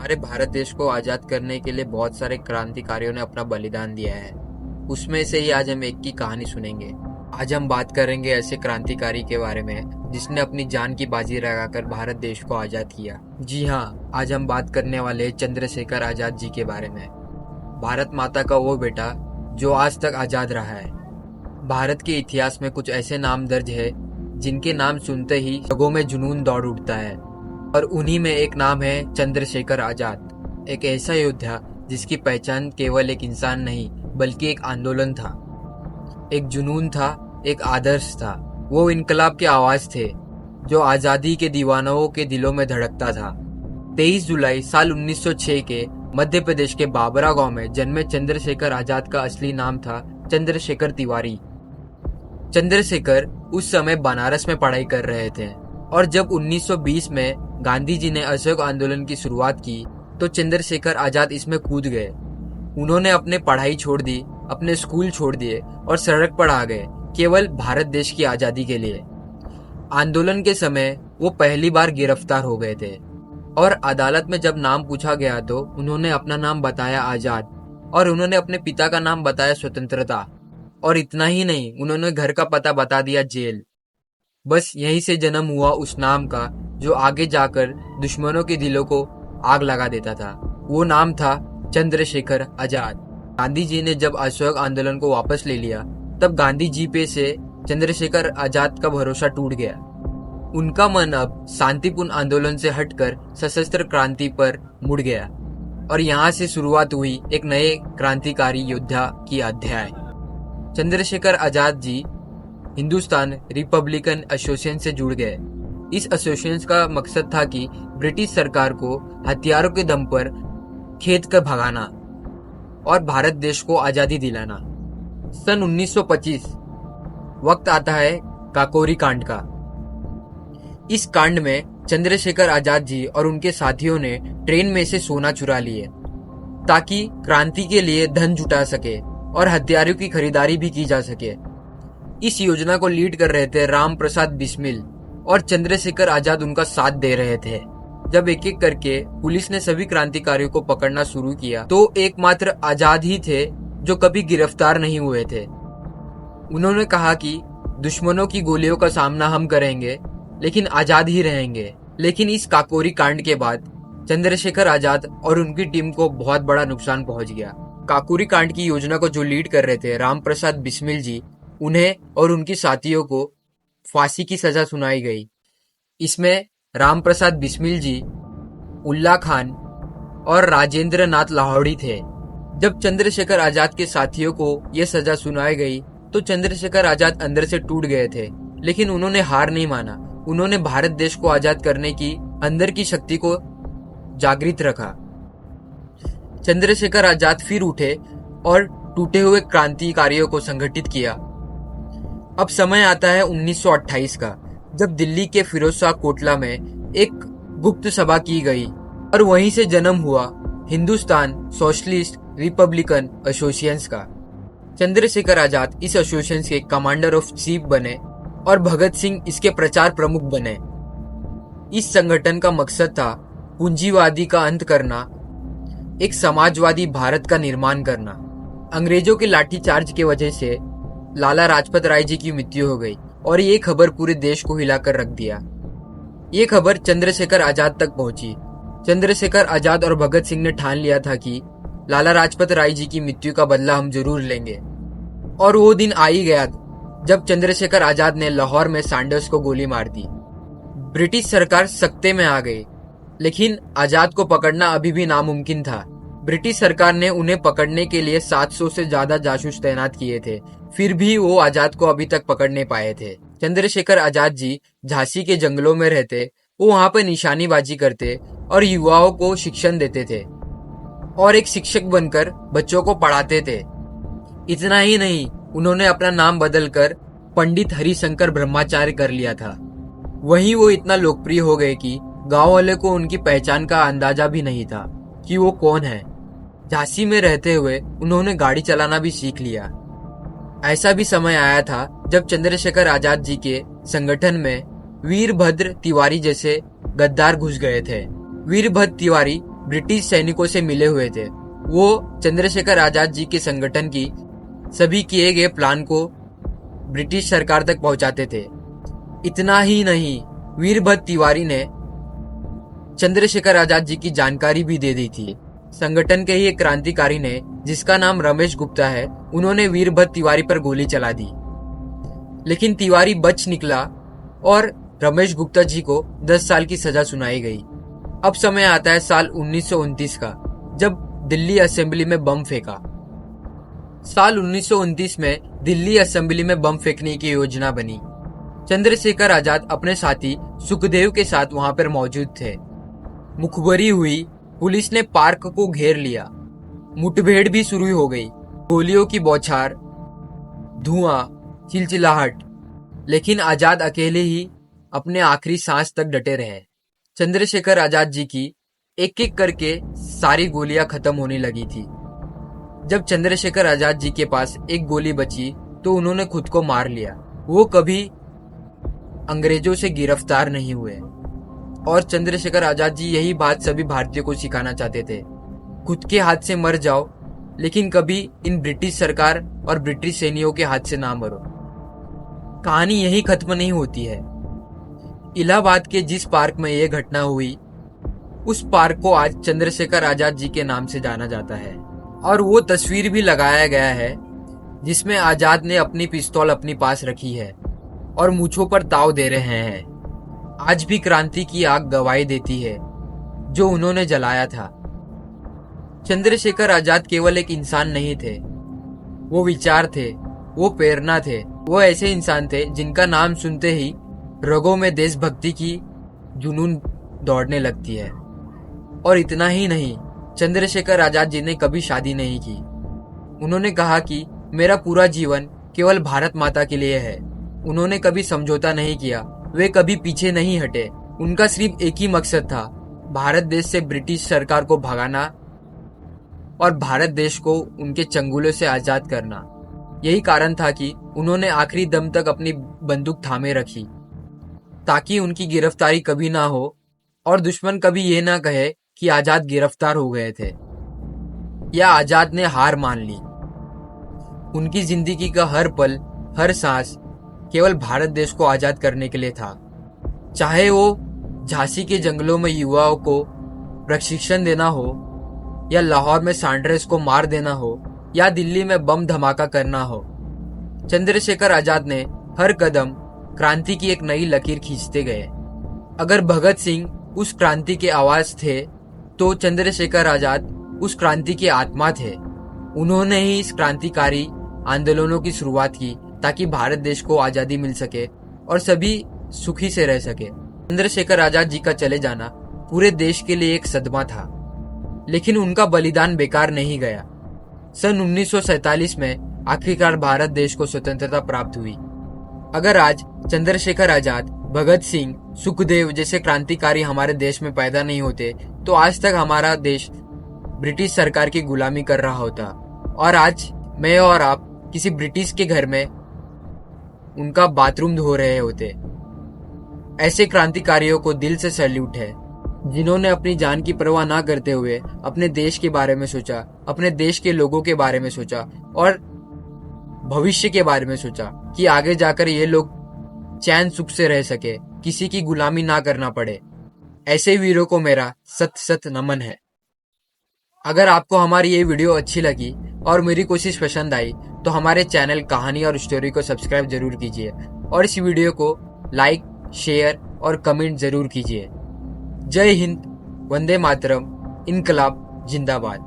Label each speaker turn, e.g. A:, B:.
A: हमारे भारत देश को आजाद करने के लिए बहुत सारे क्रांतिकारियों ने अपना बलिदान दिया है। उसमें से ही आज हम एक की कहानी सुनेंगे। आज हम बात करेंगे ऐसे क्रांतिकारी के बारे में जिसने अपनी जान की बाजी लगाकर भारत देश को आजाद किया। जी हाँ, आज हम बात करने वाले चंद्रशेखर आजाद जी के बारे में। भारत माता का वो बेटा जो आज तक आजाद रहा है। भारत के इतिहास में कुछ ऐसे नाम दर्ज है जिनके नाम सुनते ही लोगों में जुनून दौड़ उठता है, और उन्हीं में एक नाम है चंद्रशेखर आजाद। एक ऐसा योद्धा जिसकी पहचान केवल एक इंसान नहीं बल्कि एक आंदोलन था, एक जुनून था, एक आदर्श था। वो इनकलाब के आवाज थे जो आजादी के दीवानों के दिलों में धड़कता था। 23 जुलाई साल 1906 के मध्य प्रदेश के बाबरा गांव में जन्मे चंद्रशेखर आजाद का असली नाम था चंद्रशेखर तिवारी। चंद्रशेखर उस समय बनारस में पढ़ाई कर रहे थे, और जब 1920 में गांधी जी ने असहयोग आंदोलन की शुरुआत की तो चंद्रशेखर आजाद इसमें कूद गए। उन्होंने अपने पढ़ाई छोड़ दी, अपने स्कूल छोड़ दिए और सड़क पर आ गए केवल भारत देश की आजादी के लिए। आंदोलन के समय वो पहली बार गिरफ्तार हो गए थे, और अदालत में जब नाम पूछा गया तो उन्होंने अपना नाम बताया आजाद, और उन्होंने अपने पिता का नाम बताया स्वतंत्रता। और इतना ही नहीं, उन्होंने घर का पता बता दिया जेल। बस यहीं से जन्म हुआ उस नाम का जो आगे जाकर दुश्मनों के दिलों को आग लगा देता था। वो नाम था चंद्रशेखर आजाद। गांधी जी ने जब असहयोग आंदोलन को वापस ले लिया तब गांधी जी पे से चंद्रशेखर आजाद का भरोसा टूट गया। उनका मन अब शांतिपूर्ण आंदोलन से हटकर सशस्त्र क्रांति पर मुड़ गया, और यहाँ से शुरुआत हुई एक नए क्रांतिकारी योद्धा की अध्याय। चंद्रशेखर आजाद जी हिंदुस्तान रिपब्लिकन एसोसिएशन से जुड़ गए। इस एसोसिएशन का मकसद था कि ब्रिटिश सरकार को हथियारों के दम पर खेद कर भगाना और भारत देश को आजादी दिलाना। सन 1925 वक्त आता है काकोरी कांड का। इस कांड में चंद्रशेखर आजाद जी और उनके साथियों ने ट्रेन में से सोना चुरा लिए ताकि क्रांति के लिए धन जुटा सके और हथियारों की खरीदारी भी की जा सके। इस योजना को लीड कर रहे थे राम प्रसाद बिस्मिल, और चंद्रशेखर आजाद उनका साथ दे रहे थे। जब एक एक करके पुलिस ने सभी क्रांतिकारियों को पकड़ना शुरू किया तो एकमात्र आजाद ही थे जो कभी गिरफ्तार नहीं हुए थे। उन्होंने कहा कि दुश्मनों की गोलियों का सामना हम करेंगे लेकिन आजाद ही रहेंगे। लेकिन इस काकोरी कांड के बाद चंद्रशेखर आजाद और उनकी टीम को बहुत बड़ा नुकसान पहुंच गया। काकोरी कांड की योजना को जो लीड कर रहे थे राम प्रसाद बिस्मिल जी, उन्हें और उनके साथियों को फांसी की सजा सुनाई गई। इसमें राम प्रसाद बिस्मिल जी, उल्ला खान और राजेंद्र नाथ लाहौरी थे। जब चंद्रशेखर आजाद के साथियों को यह सजा सुनाई गई तो चंद्रशेखर आजाद अंदर से टूट गए थे, लेकिन उन्होंने हार नहीं माना। उन्होंने भारत देश को आजाद करने की अंदर की शक्ति को जागृत रखा। चंद्रशेखर आजाद फिर उठे और टूटे हुए क्रांतिकारियों को संगठित किया। अब समय आता है 1928 का, जब दिल्ली के फिरोज शाह कोटला में एक गुप्त सभा की गई और वहीं से जन्म हुआ हिंदुस्तान सोशलिस्ट रिपब्लिकन एसोसिएशन का। चंद्रशेखर आजाद इस एसोसिएशन के कमांडर ऑफ चीफ बने और भगत सिंह इसके प्रचार प्रमुख बने। इस संगठन का मकसद था पूंजीवादी का अंत करना, एक समाजवादी भारत का निर्माण करना। अंग्रेजों के लाठीचार्ज की वजह से लाला लाजपत राय जी की मृत्यु हो गई, और ये खबर पूरे देश को हिलाकर रख दिया। ये खबर चंद्रशेखर आजाद तक पहुंची। चंद्रशेखर आजाद और भगत सिंह ने ठान लिया था कि लाला लाजपत राय जी की मृत्यु का बदला हम जरूर लेंगे। और वो दिन आ ही गया जब चंद्रशेखर आजाद ने लाहौर में सैंडर्स को गोली मार दी। ब्रिटिश सरकार सख्ते में आ गई, लेकिन आजाद को पकड़ना अभी भी नामुमकिन था। ब्रिटिश सरकार ने उन्हें पकड़ने के लिए 700 से ज्यादा जासूस तैनात किए थे, फिर भी वो आजाद को अभी तक पकड़ नहीं पाए थे। चंद्रशेखर आजाद जी झांसी के जंगलों में रहते, वो वहां पर निशानेबाजी करते और युवाओं को शिक्षण देते थे, और एक शिक्षक बनकर बच्चों को पढ़ाते थे। इतना ही नहीं, उन्होंने अपना नाम बदलकर पंडित हरिशंकर ब्रह्माचार्य कर लिया था। वहीं वो इतना लोकप्रिय हो गए कि गांव वाले को उनकी पहचान का अंदाजा भी नहीं था कि वो कौन है। झांसी में रहते हुए उन्होंने गाड़ी चलाना भी सीख लिया। ऐसा भी समय आया था जब चंद्रशेखर आजाद जी के संगठन में वीरभद्र तिवारी जैसे गद्दार घुस गए थे। वीरभद्र तिवारी ब्रिटिश सैनिकों से मिले हुए थे। वो चंद्रशेखर आजाद जी के संगठन की सभी किए गए प्लान को ब्रिटिश सरकार तक पहुंचाते थे। इतना ही नहीं, वीरभद्र तिवारी ने चंद्रशेखर आजाद जी की जानकारी भी दे दी थी। संगठन के ही एक क्रांतिकारी ने, जिसका नाम रमेश गुप्ता है, उन्होंने वीरभद्र तिवारी पर गोली चला दी, लेकिन तिवारी बच निकला और रमेश गुप्ता जी को 10 साल की सजा सुनाई गई। अब समय आता है साल 1929 का, जब दिल्ली असेंबली में बम फेंका। साल 1929 में दिल्ली असेंबली में बम फेंकने की योजना बनी। चंद्रशेखर आजाद अपने साथी सुखदेव के साथ वहां पर मौजूद थे। मुखबरी हुई, पुलिस ने पार्क को घेर लिया, मुठभेड़ भी शुरू हो गई। गोलियों की बौछार, धुआं, चिलचिलाहट, लेकिन आजाद अकेले ही अपने आखिरी सांस तक डटे रहे। चंद्रशेखर आजाद जी की एक एक करके सारी गोलियां खत्म होने लगी थी। जब चंद्रशेखर आजाद जी के पास एक गोली बची तो उन्होंने खुद को मार लिया। वो कभी अंग्रेजों से गिरफ्तार नहीं हुए और चंद्रशेखर आजाद जी यही बात सभी भारतीयों को सिखाना चाहते थे, खुद के हाथ से मर जाओ, लेकिन कभी इन ब्रिटिश सरकार और ब्रिटिश सैनिकों के हाथ से ना मरो। कहानी यही खत्म नहीं होती है। इलाहाबाद के जिस पार्क में यह घटना हुई, उस पार्क को आज चंद्रशेखर आजाद जी के नाम से जाना जाता है और वो तस्वीर भी लगाया गया है जिसमें आजाद ने अपनी पिस्तौल अपनी पास रखी है और मूंछों पर ताव दे रहे हैं। आज भी क्रांति की आग गवाही देती है जो उन्होंने जलाया था। चंद्रशेखर आजाद केवल एक इंसान नहीं थे, वो विचार थे, वो प्रेरणा थे। वो ऐसे इंसान थे जिनका नाम सुनते ही रगों में देशभक्ति की जुनून दौड़ने लगती है। और इतना ही नहीं, चंद्रशेखर आजाद जी ने कभी शादी नहीं की। उन्होंने कहा कि मेरा पूरा जीवन केवल भारत माता के लिए है। उन्होंने कभी समझौता नहीं किया, वे कभी पीछे नहीं हटे। उनका सिर्फ एक ही मकसद था, भारत देश से ब्रिटिश सरकार को भगाना और भारत देश को उनके चंगुलों से आजाद करना। यही कारण था कि उन्होंने आखिरी दम तक अपनी बंदूक थामे रखी, ताकि उनकी गिरफ्तारी कभी ना हो और दुश्मन कभी ये ना कहे कि आजाद गिरफ्तार हो गए थे या आजाद ने हार मान ली। उनकी जिंदगी का हर पल, हर सांस केवल भारत देश को आजाद करने के लिए था। चाहे वो झांसी के जंगलों में युवाओं को प्रशिक्षण देना हो, या लाहौर में सांड्रेस को मार देना हो, या दिल्ली में बम धमाका करना हो, चंद्रशेखर आजाद ने हर कदम क्रांति की एक नई लकीर खींचते गए। अगर भगत सिंह उस क्रांति के आवाज थे, तो चंद्रशेखर आजाद उस क्रांति की आत्मा थे। उन्होंने ही इस क्रांतिकारी आंदोलनों की शुरुआत की ताकि भारत देश को आजादी मिल सके और सभी सुखी से रह सके। चंद्रशेखर आजाद जी का चले जाना पूरे देश के लिए एक सदमा था, लेकिन उनका बलिदान बेकार नहीं गया। सन 1947 में आखिरकार भारत देश को स्वतंत्रता प्राप्त हुई। अगर आज चंद्रशेखर आजाद, भगत सिंह, सुखदेव जैसे क्रांतिकारी हमारे देश में पैदा नहीं होते, तो आज तक हमारा देश ब्रिटिश सरकार की गुलामी कर रहा होता और आज मैं और आप किसी ब्रिटिश के घर में उनका बाथरूम धो रहे होते। ऐसे क्रांतिकारियों को दिल से सैल्यूट है, जिन्होंने अपनी जान की परवाह ना करते हुए अपने देश के बारे में सोचा, अपने देश के लोगों के बारे में सोचा और भविष्य के बारे में सोचा कि आगे जाकर ये लोग चैन सुख से रह सके, किसी की गुलामी ना करना पड़े। ऐसे वीरों को मेरा सत सत नमन है। अगर आपको हमारी ये वीडियो अच्छी लगी और मेरी कोशिश पसंद आई तो हमारे चैनल कहानी और स्टोरी को सब्सक्राइब जरूर कीजिए और इस वीडियो को लाइक, शेयर और कमेंट जरूर कीजिए। जय हिंद, वंदे मातरम, इनकलाब जिंदाबाद।